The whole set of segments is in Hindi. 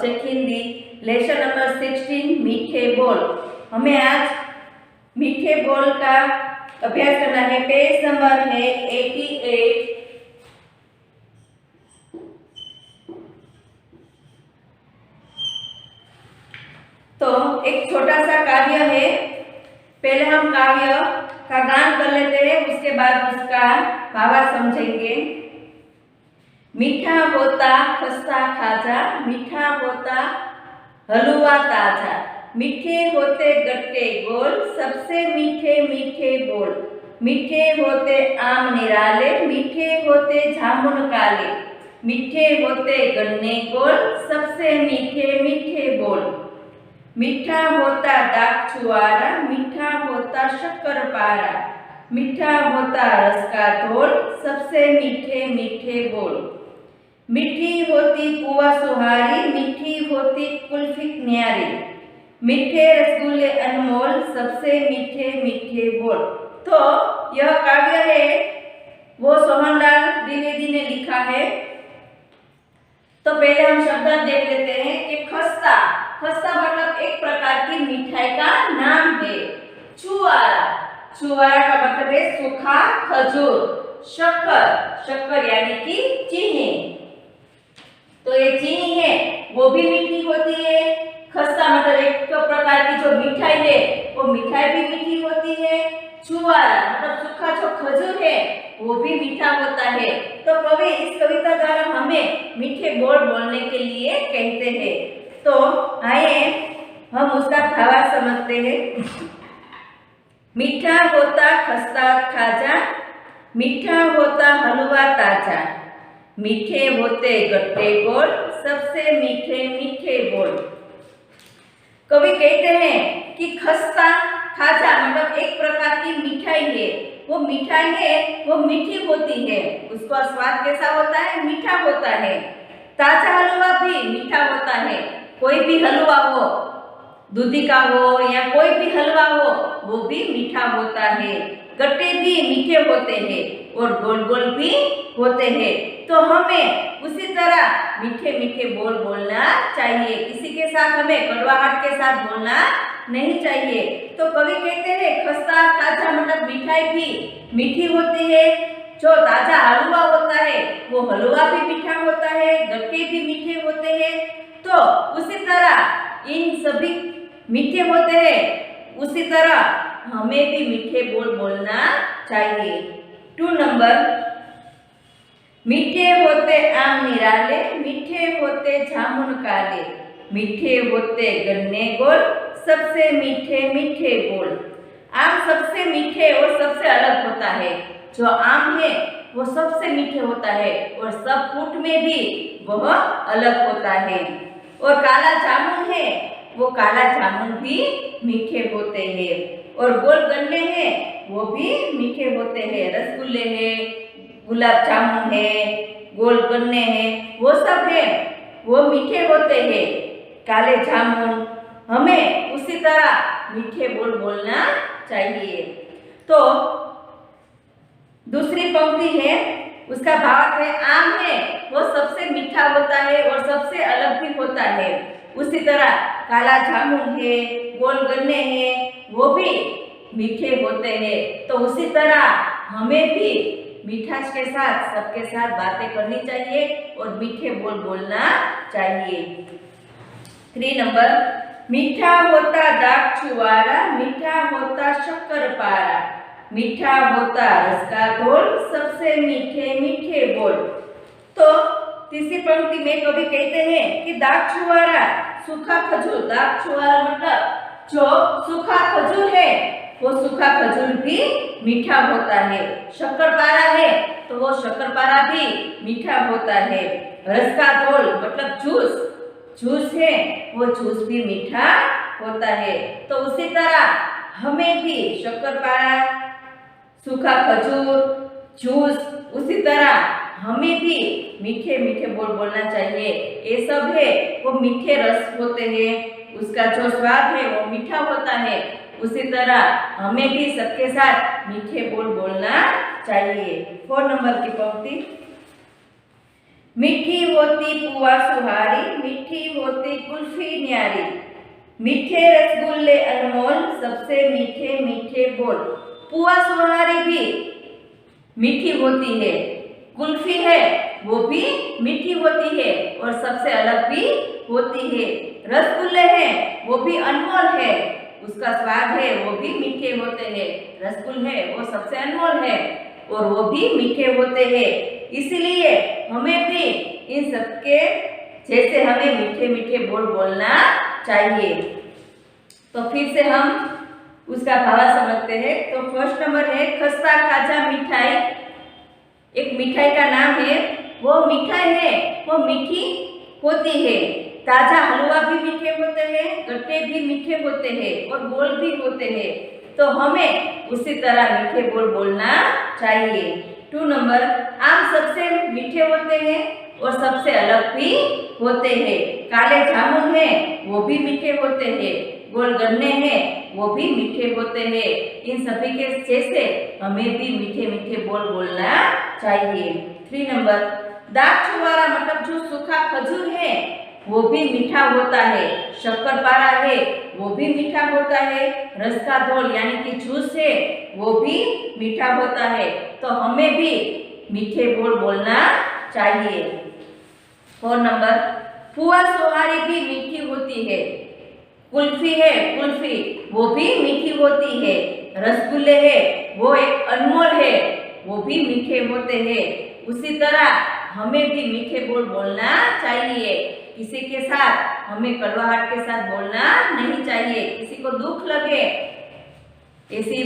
सब्जेक्ट हिंदी, लेसन नंबर 16 मीठे बोल। हमें आज मीठे बोल का अभ्यास करना है। पेज नंबर है 88। तो एक छोटा सा काव्य है, पहले हम काव्य का गान कर लेते हैं, उसके बाद उसका भावार्थ समझेंगे। मीठा होता खस्ता खाजा, मीठा होता हलवा ताजा, मीठे होते गट्टे गोल, सबसे मीठे मीठे बोल, मीठे होते आम निराले, मीठे होते जामुन काले, मीठे होते गन्ने गोल, सबसे मीठे मीठे बोल, मीठा होता दाग छुआरा, मीठा होता शक्कर पारा, मीठा होता रस का घोल, सबसे मीठे मीठे बोल, मीठी होती पुआ सुहारी, मीठी होती कुल्फी न्यारी, मीठे रसगुल्ले अनमोल, सबसे मीठे मीठे बोल। तो यह काव्य है, वो सोहनलाल द्विवेदी ने लिखा है। तो पहले हम शब्द देख लेते हैं कि खस्ता, खस्ता मतलब एक प्रकार की मिठाई का नाम है। छुआरा, छुआरा का मतलब है सूखा खजूर। शक्कर, शक्कर यानी कि चीनी, तो ये चीनी है वो भी मीठी होती है। खस्ता मतलब एक प्रकार की जो मिठाई है वो मिठाई भी मीठी होती है। छुआरा मतलब सूखा जो खजूर है वो भी मीठा होता है। तो कवि इस कविता द्वारा हमें मीठे बोल बोलने के लिए कहते हैं। तो आइए हम उसका भावार्थ समझते हैं। मीठा होता खस्ता खाजा, मीठा होता हलवा ताजा, मीठे होते गट्टे गोल, सबसे मीठे मीठे बोल। कवि कहते हैं कि खस्ता खाजा मतलब एक प्रकार की मिठाई है। वो मिठाई है वो मीठी होती है, उसका स्वाद कैसा होता है? मीठा होता है। ताजा हलवा भी मीठा होता है। कोई भी हलवा हो, दूधी का हो या कोई भी हलवा हो, वो भी मीठा होता है। गट्टे भी मीठे होते हैं और गोल गोल भी होते हैं। तो हमें उसी तरह मीठे मीठे बोल बोलना चाहिए। किसी के साथ हमें कड़वाहट के साथ बोलना नहीं चाहिए। तो कवि कहते हैं खस्ता ताजा मतलब मिठाई भी मीठी होती है। जो ताजा हलवा होता है वो हलवा भी मीठा होता है, गट्टे भी मीठे होते हैं। तो उसी तरह इन सभी मीठे होते हैं, उसी तरह हमें भी मीठे बोल बोलना चाहिए। 2 नंबर, मीठे होते आम निराले, मीठे होते जामुन काले, मीठे होते गन्ने गोल, सबसे मीठे मीठे बोल। आम सबसे मीठे और सबसे अलग होता है। जो आम है वो सबसे मीठे होता है और सब फ्रूट में भी वह अलग होता है। और काला जामुन है वो काला जामुन भी मीठे होते हैं। और गोल गन्ने हैं वो भी मीठे होते हैं। रसगुल्ले हैं, गुलाब जामुन है, गोल गन्ने हैं, वो सब है वो मीठे होते हैं। काले जामुन, हमें उसी तरह मीठे बोल बोलना चाहिए। तो दूसरी पंक्ति है, उसका भाव है आम है वो सबसे मीठा होता है और सबसे अलग भी होता है। उसी तरह काला जामुन है, गोल गन्ने हैं, वो भी मीठे होते हैं। तो उसी तरह हमें भी मिठास के साथ सबके साथ बातें करनी चाहिए और मीठे बोल बोलना चाहिए। 3 नंबर, मीठा होता दाग छुआरा, मीठा होता शक्कर पारा, मीठा होता रस का घोल, सबसे मीठे मीठे बोल। तो तीसरी पंक्ति में कवि कहते हैं कि दाग छुआरा सूखा खजूर, दाग छुआरा मतलब जो सूखा खजूर है वो सूखा खजूर भी मीठा होता है। शक्करपारा है तो वो शक्करपारा भी मीठा होता है। रस का घोल मतलब जूस, जूस है वो जूस भी मीठा होता है। तो उसी तरह हमें भी शक्करपारा, सूखा खजूर, जूस, उसी तरह हमें भी मीठे मीठे बोल बोलना चाहिए। ये सब है वो मीठे रस होते हैं, उसका जो स्वाद है वो मीठा होता है। उसी तरह हमें भी सबके साथ मीठे बोल बोलना चाहिए। 4 नंबर की पंक्ति, मीठी होती पुआ सुहारी, मीठी होती कुल्फी न्यारी, मीठे रसगुल्ले अनमोल, सबसे मीठे मीठे बोल। पुआ सुहारी भी मीठी होती है, कुल्फी है वो भी मीठी होती है और सबसे अलग भी होती है। रसगुल्ले हैं वो भी अनमोल है, उसका स्वाद है वो भी मीठे होते हैं। रसगुल्ले वो सबसे अनमोल है और वो भी मीठे होते हैं। इसलिए हमें भी इन सबके जैसे हमें मीठे मीठे बोल बोलना चाहिए। तो फिर से हम उसका भाव समझते हैं। तो फर्स्ट नंबर है खस्ता खाजा मिठाई। एक मिठाई का नाम है, वो मिठाई है वो मीठी होती है। ताजा हलवा भी मीठे होते हैं, गट्टे भी मीठे होते हैं और बोल भी होते हैं। तो हमें उसी तरह मीठे बोल बोलना चाहिए। 2 नंबर आम सबसे मीठे होते हैं और सबसे अलग भी होते हैं। काले जामुन है वो भी मीठे होते हैं, गोल गन्ने हैं वो भी मीठे होते हैं। इन सभी के जैसे हमें भी मीठे मीठे बोल बोलना चाहिए। 3 नंबर दाग छुआरा मतलब जो सूखा खजूर है वो भी मीठा होता है। शक्करपारा है वो भी मीठा होता है। रस का घोल यानी कि जूस है वो भी मीठा होता है। तो हमें भी मीठे बोल बोलना चाहिए। 4 नंबर पुआ सुहारी भी मीठी होती है। कुल्फी है कुल्फी वो भी मीठी होती है। रसगुल्ले है वो एक अनमोल है, वो भी मीठे होते हैं। उसी तरह हमें भी मीठे बोल बोलना चाहिए। किसी के साथ हमें कड़वाहट के साथ बोलना नहीं चाहिए। किसी को दुख लगे ऐसी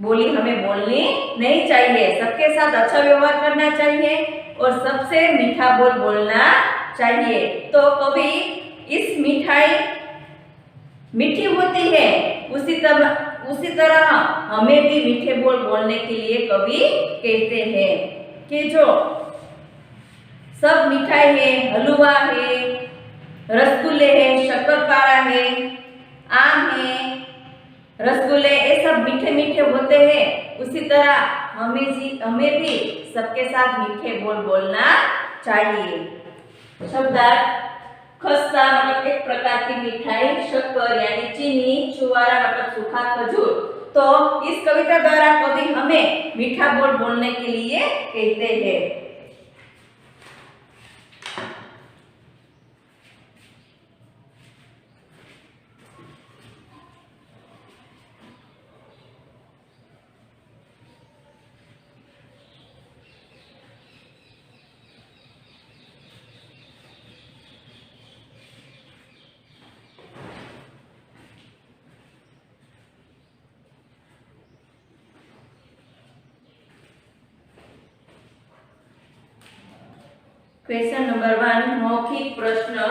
बोली हमें बोलनी नहीं चाहिए। सबके साथ अच्छा व्यवहार करना चाहिए और सबसे मीठा बोल बोलना चाहिए। तो कभी इस मिठाई मीठी होती है, उसी तरह हमें भी मीठे बोल बोलने के लिए कवि कहते हैं कि जो सब मिठाई है, हलवा है, रसगुल्ले है, शक्करपारा है, आम है, रसगुल्ले ये सब मीठे मीठे होते हैं। उसी तरह हमें भी सबके साथ मीठे बोल बोलना चाहिए। शब्दार्थ खस्ता मतलब एक प्रकार की मिठाई, शक्कर यानी चीनी, छुआरा मतलब सूखा खजूर। तो इस कविता द्वारा कवि हमें मीठा बोल बोलने के लिए कहते हैं। क्वेश्चन नंबर 1 मौखिक प्रश्न।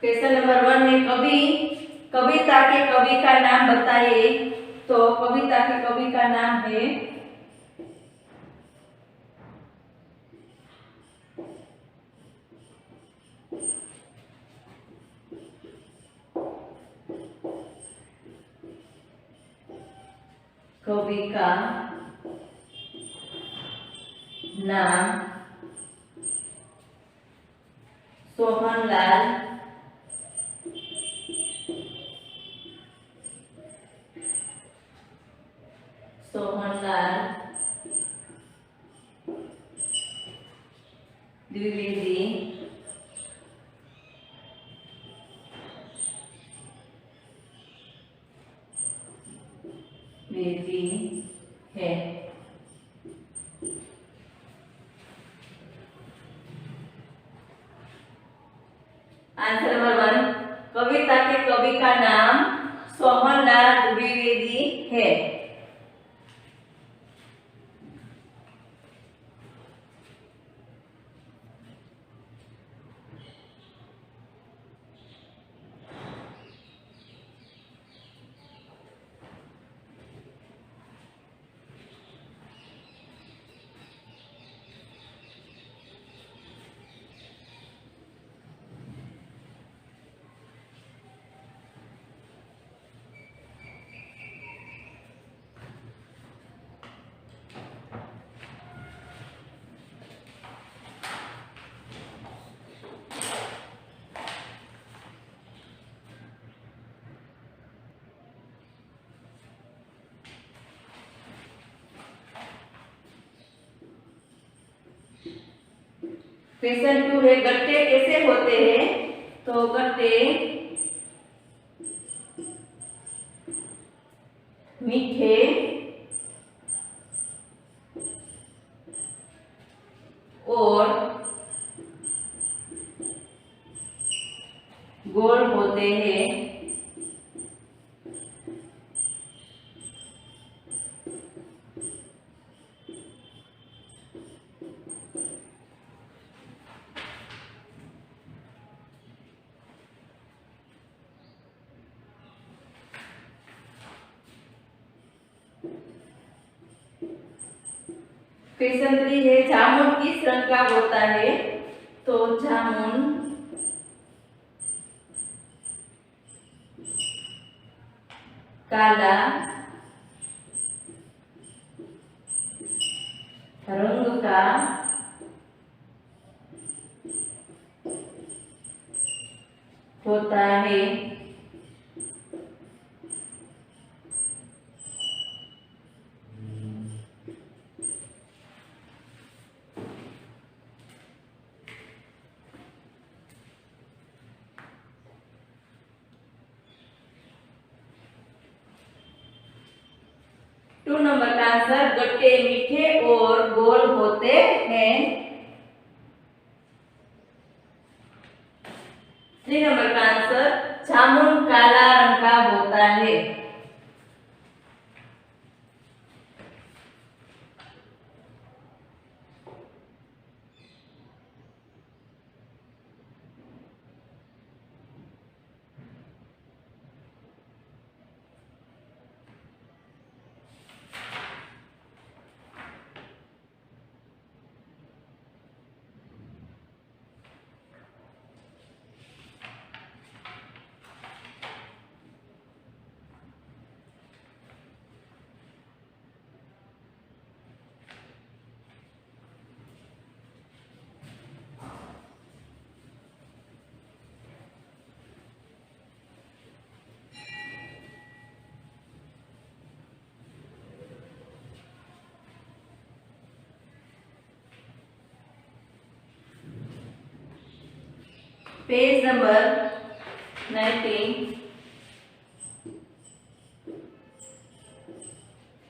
क्वेश्चन नंबर 1 है कविता के कवि का नाम बताइए। तो कविता के कवि का नाम है कवि का नाम सोहनलाल द्विवेदी है। आंसर नंबर 1 कविता के कवि का नाम सोहनलाल द्विवेदी है। क्वेश्चन 2 है गट्टे कैसे होते हैं? तो गट्टे मीठे और गोल होते हैं। क्वेश्चन 3 है जामुन किस रंग का होता है? तो जामुन काला रंग का होता है। टू नंबर का आंसर गट्टे मीठे और गोल होते हैं। 3 नंबर का आंसर जामुन काला रंग का होता है। पेज नंबर 19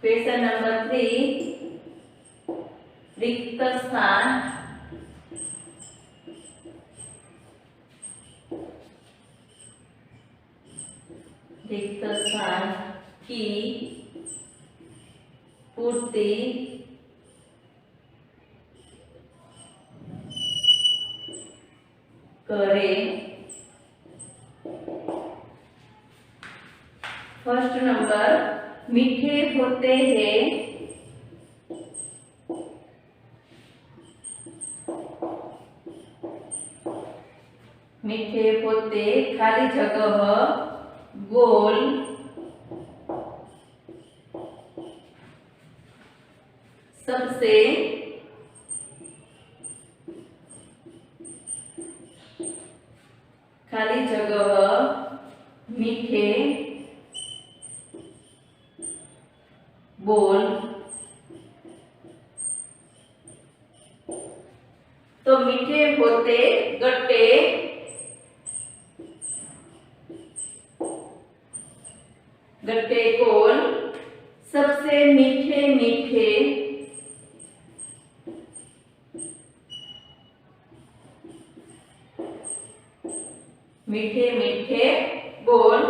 क्वेश्चन नंबर 3 रिक्त स्थान की पूर्ति करें। फर्स्ट नंबर मीठे होते हैं खाली जगह गोल सबसे खाली जगह मीठे बोल। तो मीठे होते गट्टे गोल सबसे मीठे मीठे बोल।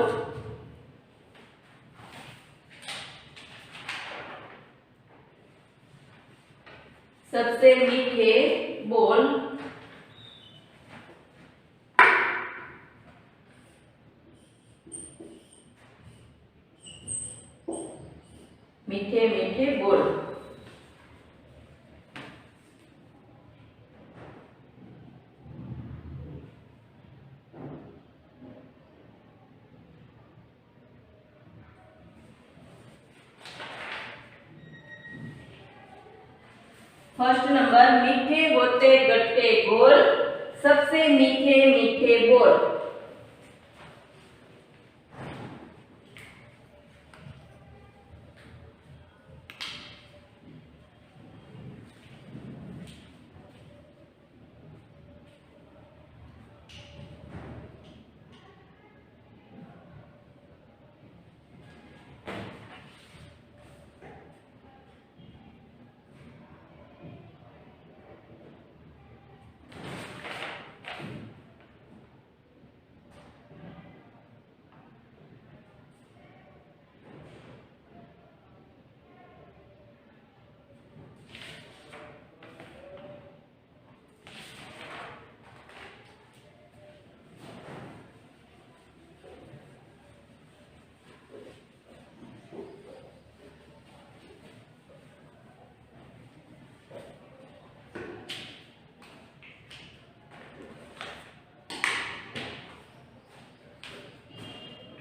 सबसे मीठे बोल मीठे बोल। फर्स्ट नंबर मीठे होते गट्टे गोल सबसे मीठे बोल।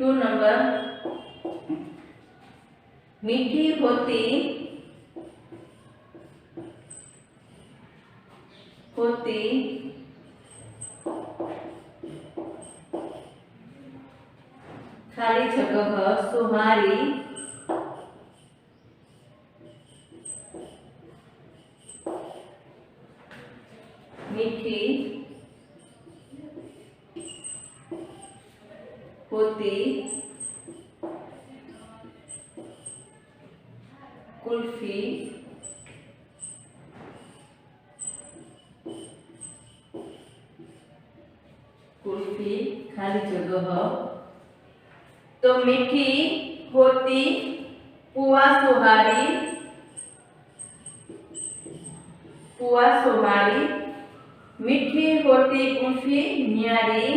2 नंबर मीठी होती खाली जगह सुहारी मीठी होती कुल्फी खाली जगह। तो मीठी होती पुआ सुहारी, मीठी होती कुल्फी न्यारी,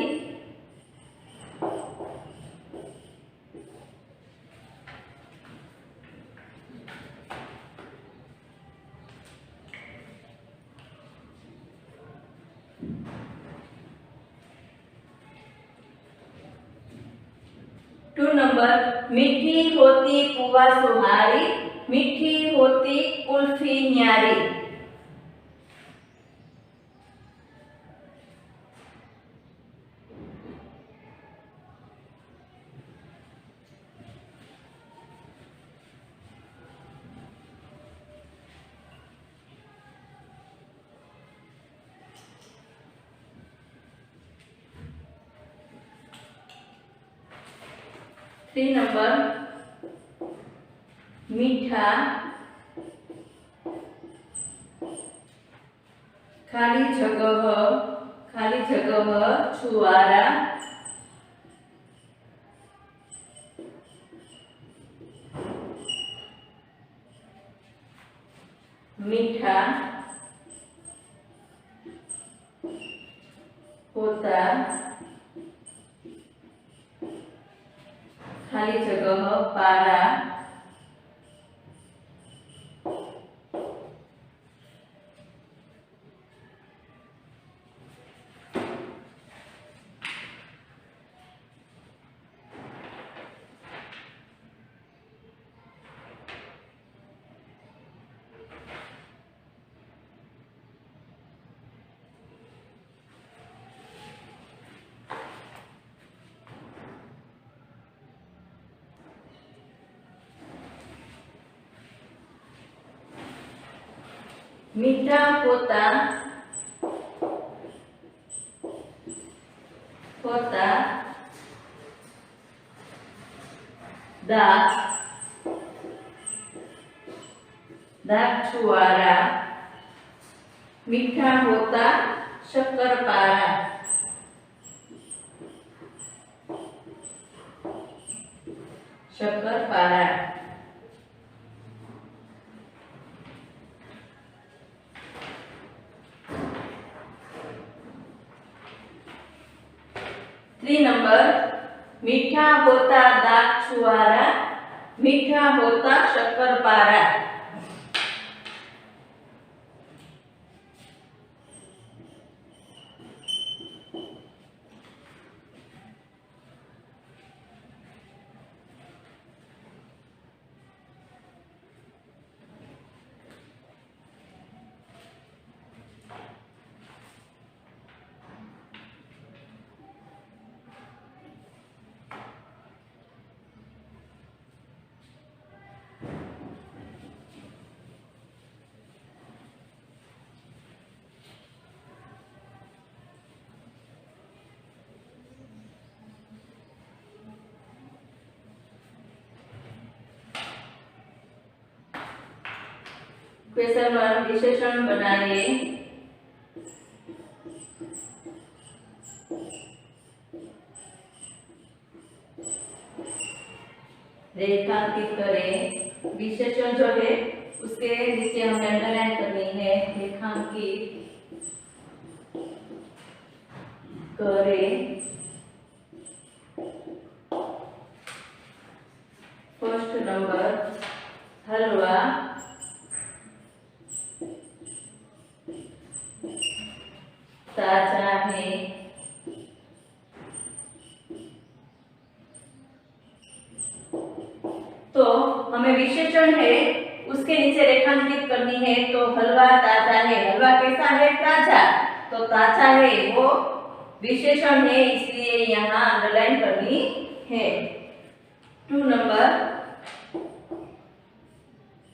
2 नंबर मीठी होती पुआ सुहारी, मीठी होती कुल्फी न्यारी। थ्री नंबर मीठा खाली जगह छुआरा, मीठा होता खाली जगह पारा, मीठा होता दाग छुआरा, मीठा होता शक्करपारा, थ्री नंबर मीठा होता दाग छुआरा, मीठा होता शक्करपारा। क्वेश्चन 1 विशेषण बनाइए। रेखांकित करें। विशेषण जो है उसके नीचे हमें अंडरलाइन करनी है। रेखांकित करें। फर्स्ट नंबर हलवा ताजा है, विशेषण है उसके नीचे रेखांकित करनी है। तो हलवा ताजा है, हलवा कैसा है? ताजा। तो ताजा है वो विशेषण है, इसलिए यहाँ अंडरलाइन करनी है। 2 नंबर,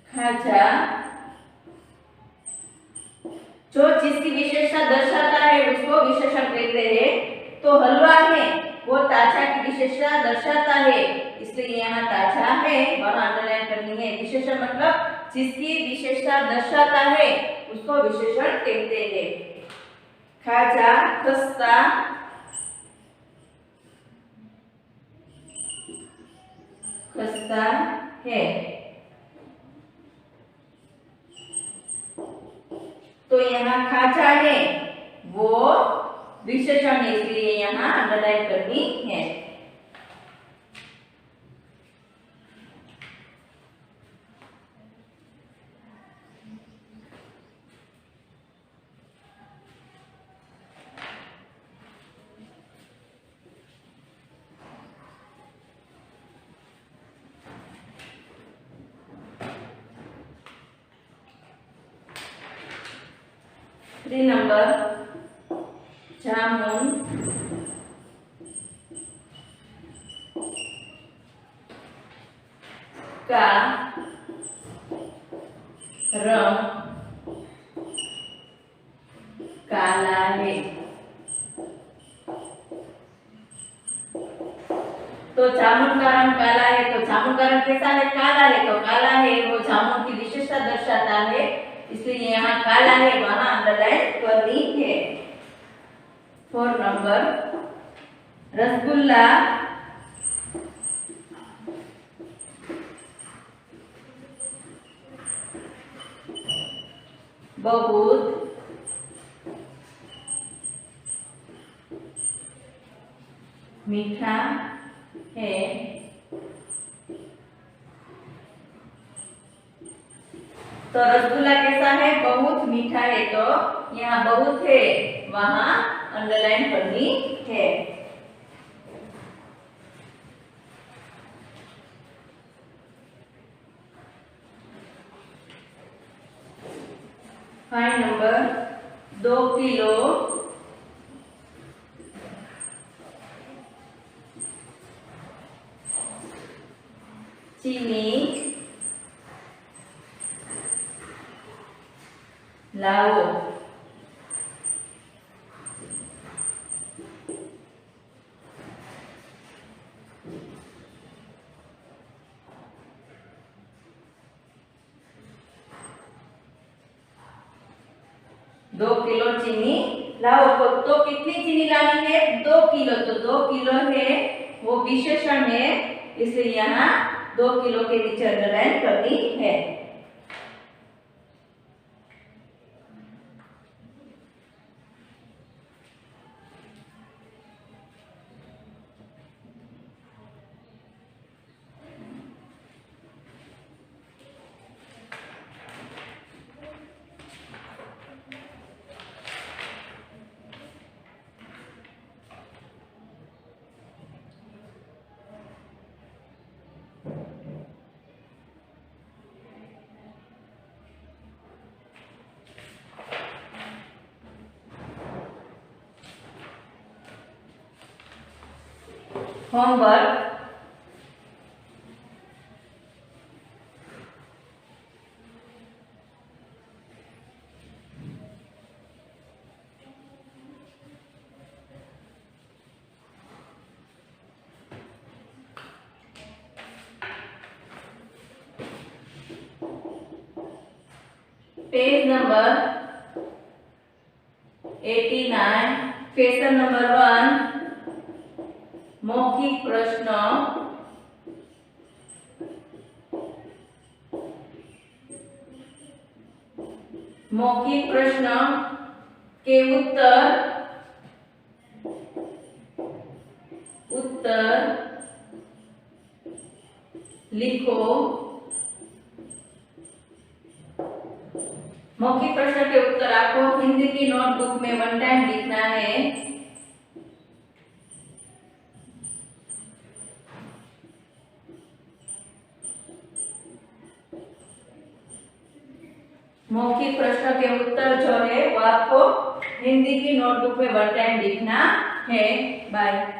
खाजा जो जिसकी विशेषता दर्शाता है उसको विशेषण कहते हैं। तो हलवा है वो ताजा की विशेषता दर्शाता है, इसलिए यहाँ ताजा है वहां अंडरलाइन करनी है। विशेषण मतलब जिसकी विशेषता दर्शाता है उसको विशेषण कहते हैं। खाजा खस्ता खस्ता है। तो यहाँ खाजा है वो विशेषण है, इसलिए यहाँ अंडरलाइन करनी है। थ्री नंबर, जामुन का रंग काला है। तो जामुन का रंग काला है, तो जामुन का रंग कैसा है? काला है। तो काला है वो जामुन की विशेषता दर्शाता है, इसलिए यहाँ काला है वहां अंडरलाइन करनी है। 4 नंबर, रसगुल्ला बहुत मीठा है। तो रसगुल्ला कैसा है? बहुत मीठा है। तो यहाँ बहुत है वहां अंडरलाइन करनी है। फाइव नंबर, 2 किलो चीनी लाओ। दो किलो चीनी लाओ। तो कितनी चीनी लानी है? 2 किलो। तो 2 किलो है वो विशेषण है, इसलिए यहाँ 2 किलो के नीचे अंडरलाइन करनी है। Homework, page number 89, question number 1, मौखिक प्रश्न। मौखिक प्रश्न के उत्तर लिखो। मौखिक प्रश्न के उत्तर आपको हिंदी की नोटबुक में 1 टाइम लिखना है। मौखिक प्रश्न के उत्तर जो है वो आपको हिंदी की नोटबुक में वन टाइम लिखना है। बाय।